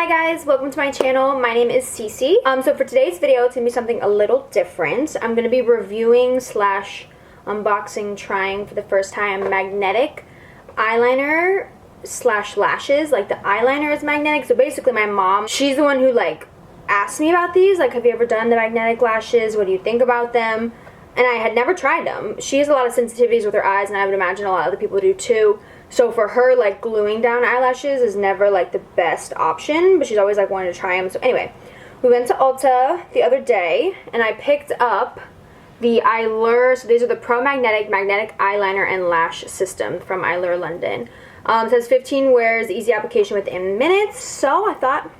Hi guys, welcome to my channel. My name is Cece. So for today's video, it's gonna be something a little different. I'm gonna be reviewing slash unboxing, trying for the first time magnetic eyeliner slash lashes. Like the eyeliner is magnetic. So basically my mom, she's the one who like asked me about these. Like, have you ever done the magnetic lashes? What do you think about them? And I had never tried them. She has a lot of sensitivities with her eyes, and I would imagine a lot of other people do too. So for her, like, gluing down eyelashes is never, like, the best option, but she's always, like, wanted to try them. So anyway, we went to Ulta the other day, and I picked up the Eylure. So these are the Pro Magnetic Eyeliner and Lash System from Eylure London. It says 15 wears, easy application within minutes. So I thought,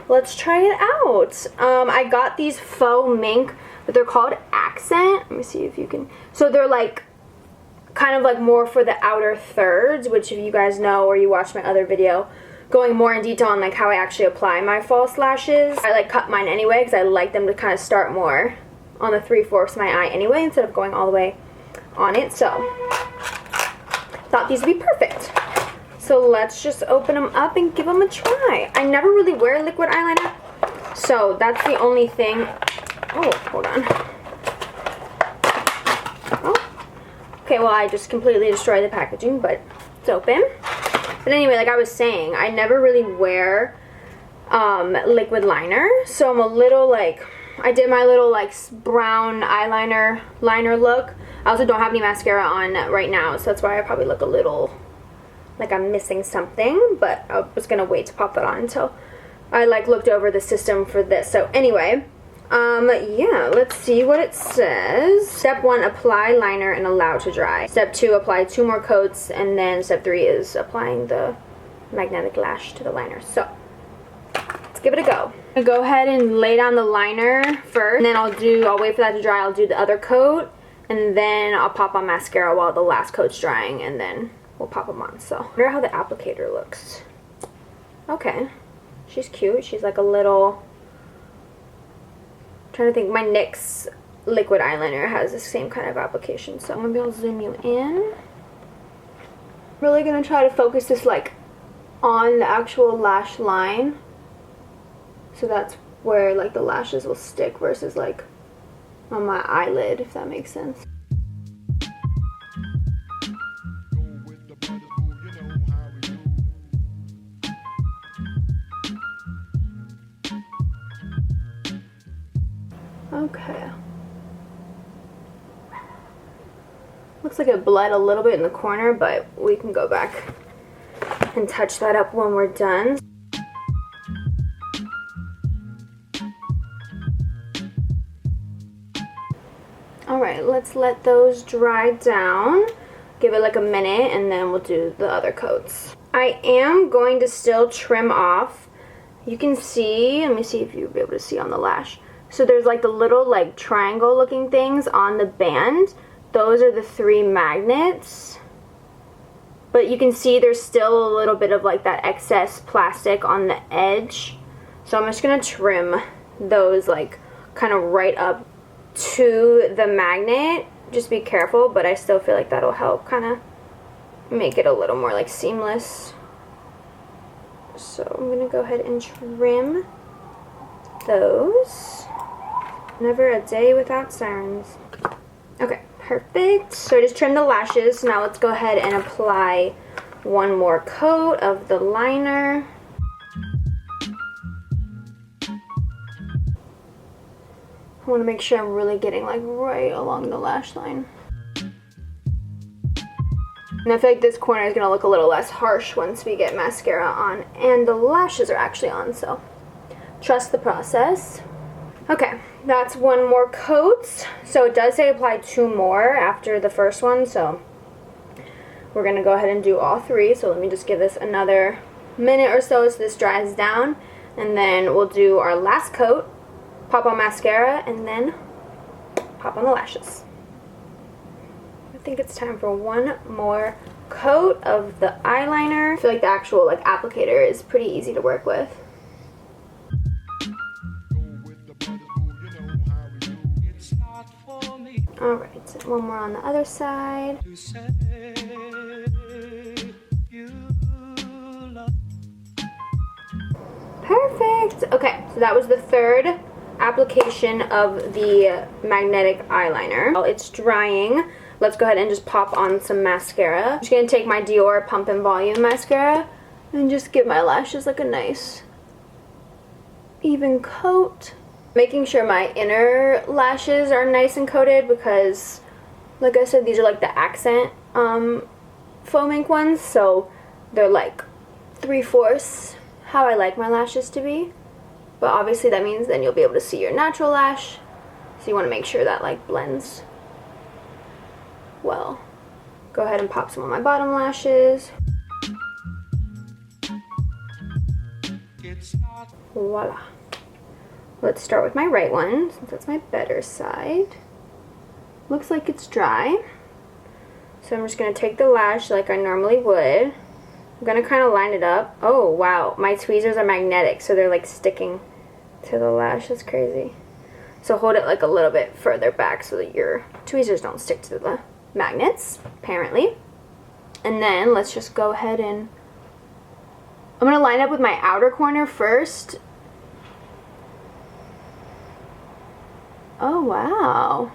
let's try it out. I got these faux mink, but they're called Accent. Let me see if you can. So they're, like, kind of like more for the outer thirds, which if you guys know or you watched my other video going more in detail on like how I actually apply my false lashes, I like cut mine anyway because I like them to kind of start more on the 3/4 of my eye anyway instead of going all the way on it. So thought these would be perfect. So let's just open them up and give them a try. I never really wear liquid eyeliner, so that's the only thing. Oh, hold on. Okay, well, I just completely destroyed the packaging, but it's open. But anyway, like I was saying, I never really wear liquid liner, so I'm a little like, I did my little like brown eyeliner liner look. I also don't have any mascara on right now, so that's why I probably look a little like I'm missing something, but I was gonna wait to pop that on until I like looked over the system for this. So anyway, yeah, let's see what it says. Step 1, apply liner and allow to dry. Step 2, apply 2 more coats, and then step 3 is applying the magnetic lash to the liner. So let's give it a go. I'm gonna go ahead and lay down the liner first, and then I'll wait for that to dry. I'll do the other coat, and then I'll pop on mascara while the last coat's drying, and then we'll pop them on. So I wonder how the applicator looks. Okay, she's cute. She's like a little, trying to think, my NYX liquid eyeliner has the same kind of application, so I'm gonna be able to zoom you in. Really gonna try to focus this like on the actual lash line, so that's where like the lashes will stick versus like on my eyelid, if that makes sense. Okay. Looks like it bled a little bit in the corner, but we can go back and touch that up when we're done. Alright, let's let those dry down. Give it like a minute and then we'll do the other coats. I am going to still trim off. You can see, let me see if you'll be able to see on the lash. So there's like the little like triangle looking things on the band. Those are the 3 magnets. But you can see there's still a little bit of like that excess plastic on the edge. So I'm just going to trim those like kind of right up to the magnet. Just be careful, but I still feel like that'll help kind of make it a little more like seamless. So I'm going to go ahead and trim those. Never a day without sirens. Okay, perfect. So I just trimmed the lashes. Now let's go ahead and apply one more coat of the liner. I want to make sure I'm really getting like right along the lash line. And I feel like this corner is going to look a little less harsh once we get mascara on and the lashes are actually on, so trust the process. Okay, that's one more coat. So it does say apply 2 more after the first one, so we're going to go ahead and do all 3. So let me just give this another minute or so this dries down, and then we'll do our last coat, pop on mascara, and then pop on the lashes. I think it's time for one more coat of the eyeliner. I feel like the actual like applicator is pretty easy to work with. Alright, one more on the other side. Perfect. Okay, so that was the third application of the magnetic eyeliner. While it's drying, let's go ahead and just pop on some mascara. I'm just going to take my Dior Pump and Volume mascara and just give my lashes like a nice even coat. Making sure my inner lashes are nice and coated because, like I said, these are like the accent foam ink ones, so they're like 3/4 how I like my lashes to be. But obviously that means then you'll be able to see your natural lash, so you want to make sure that like blends well. Go ahead and pop some on my bottom lashes. Voila. Let's start with my right one, since that's my better side. Looks like it's dry. So I'm just going to take the lash like I normally would. I'm going to kind of line it up. Oh, wow. My tweezers are magnetic, so they're like sticking to the lash. That's crazy. So hold it like a little bit further back so that your tweezers don't stick to the magnets, apparently. And then let's just go ahead and... I'm going to line up with my outer corner first. Oh, wow.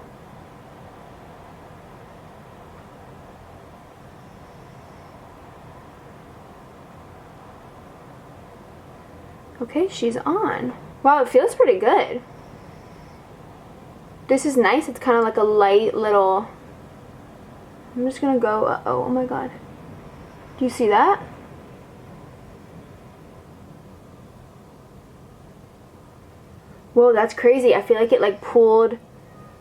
Okay, she's on. Wow, it feels pretty good. This is nice. It's kind of like a light little... I'm just gonna go... Uh-oh, oh my god. Do you see that? Whoa, that's crazy. I feel like it like pulled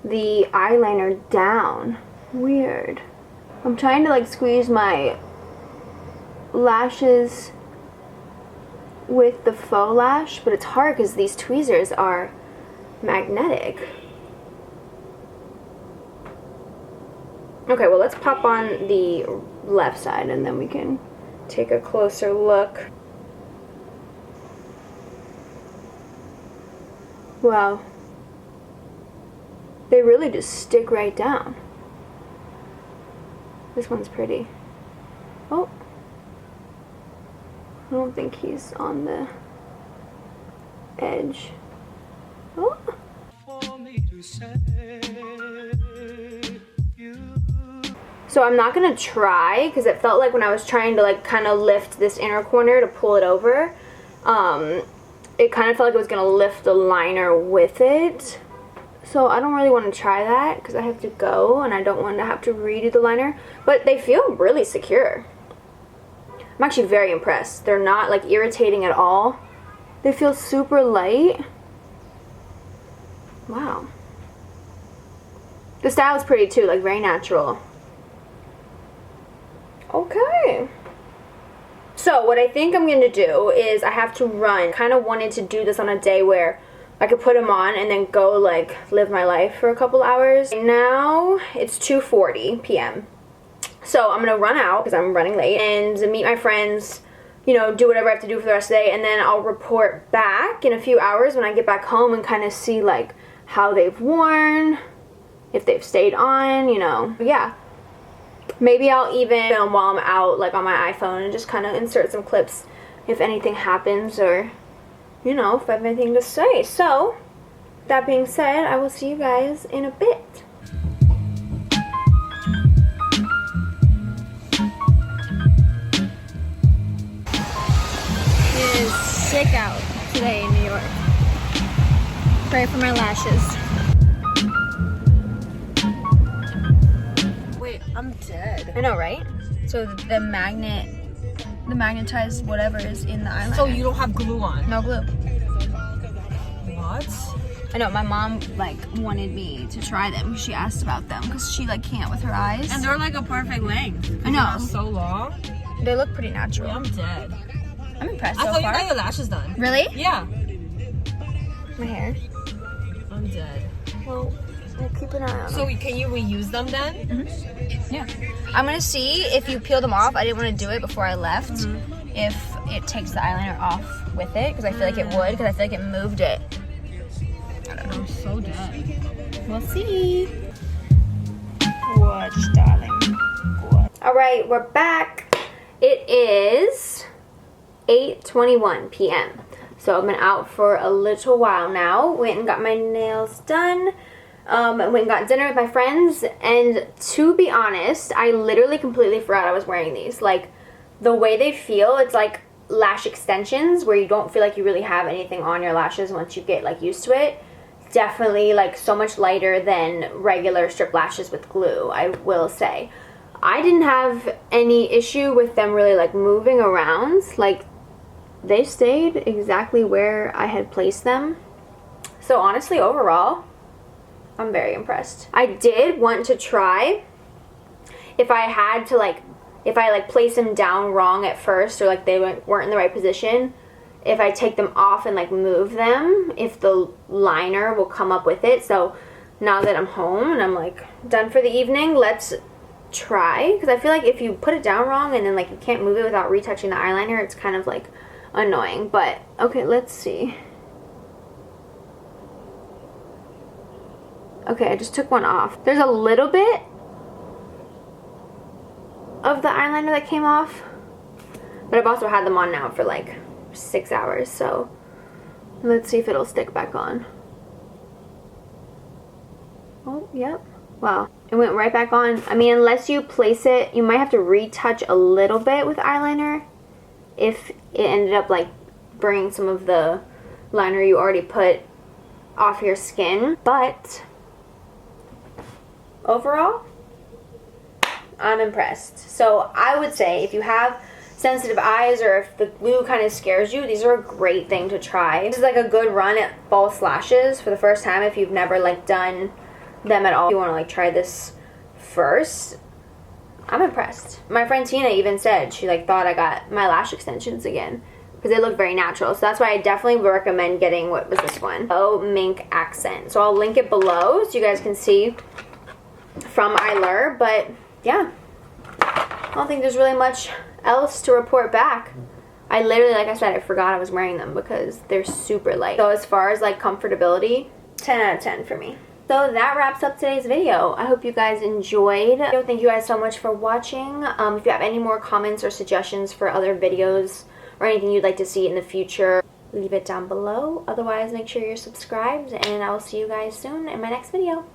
the eyeliner down. Weird. I'm trying to like squeeze my lashes with the faux lash, but it's hard because these tweezers are magnetic. Okay, well let's pop on the left side and then we can take a closer look. Wow. They really just stick right down. This one's pretty. Oh. I don't think he's on the edge. Oh. So I'm not gonna try because it felt like when I was trying to like kind of lift this inner corner to pull it over, it kind of felt like it was gonna lift the liner with it. So I don't really want to try that because I have to go and I don't want to have to redo the liner. But they feel really secure. I'm actually very impressed. They're not like irritating at all. They feel super light. Wow. The style is pretty too, like very natural. Okay. So what I think I'm going to do is I have to run. Kind of wanted to do this on a day where I could put them on and then go like live my life for a couple hours. Now it's 2:40 p.m. So I'm going to run out because I'm running late and meet my friends, you know, do whatever I have to do for the rest of the day, and then I'll report back in a few hours when I get back home and kind of see like how they've worn, if they've stayed on, you know. Yeah. Maybe I'll even film while I'm out like on my iPhone and just kind of insert some clips if anything happens, or you know, if I have anything to say. So that being said, I will see you guys in a bit. It is sick out today in New York. Pray for my lashes. Wait, I'm dead. I know, right? So the magnetized whatever is in the eyeliner. So you don't have glue on? No glue. What? I know, my mom like wanted me to try them. She asked about them because she like can't with her eyes. And they're like a perfect length. I know. They're so long. They look pretty natural. Yeah, I'm dead. I'm impressed I so thought far. you got your lashes done. Really? Yeah. My hair. I'm dead. Well, we'll keep an eye on them. So can you reuse them then? Mm-hmm. Yeah. I'm gonna see if you peel them off. I didn't want to do it before I left. If it takes the eyeliner off with it, because I feel like it would, because I feel like it moved it. I don't know. I'm so dead. We'll see. Watch, darling. Watch. All right, we're back. It is 8:21 p.m. So I've been out for a little while now. Went and got my nails done. Went and got dinner with my friends. And to be honest, I literally completely forgot I was wearing these. Like, the way they feel, it's like lash extensions where you don't feel like you really have anything on your lashes once you get like used to it. Definitely like so much lighter than regular strip lashes with glue, I will say. I didn't have any issue with them really like moving around. Like, they stayed exactly where I had placed them. So honestly, overall, I'm very impressed. I did want to try if I had to like, if I like place them down wrong at first, or like they weren't in the right position, if I take them off and like move them, if the liner will come up with it. So now that I'm home and I'm like done for the evening, let's try. Because I feel like if you put it down wrong and then like you can't move it without retouching the eyeliner, it's kind of like annoying. But okay, let's see. Okay, I just took one off. There's a little bit of the eyeliner that came off, but I've also had them on now for like 6 hours, so let's see if it'll stick back on. Oh, yep. Wow, it went right back on. I mean, unless you place it, you might have to retouch a little bit with eyeliner if it ended up like bringing some of the liner you already put off your skin. But overall, I'm impressed. So I would say if you have sensitive eyes or if the glue kind of scares you, these are a great thing to try. This is like a good run at false lashes for the first time if you've never like done them at all. If you want to like try this first, I'm impressed. My friend Tina even said she like thought I got my lash extensions again because they look very natural. So that's why I definitely recommend getting, what was this one? Oh, Mink Accent. So I'll link it below so you guys can see from Eylure. But yeah, I don't think there's really much else to report back. I literally, like I said, I forgot I was wearing them because they're super light. So as far as like comfortability, 10 out of 10 for me. So that wraps up today's video. I hope you guys enjoyed. Thank you guys so much for watching. If you have any more comments or suggestions for other videos or anything you'd like to see in the future, leave it down below. Otherwise, make sure you're subscribed, and I will see you guys soon in my next video.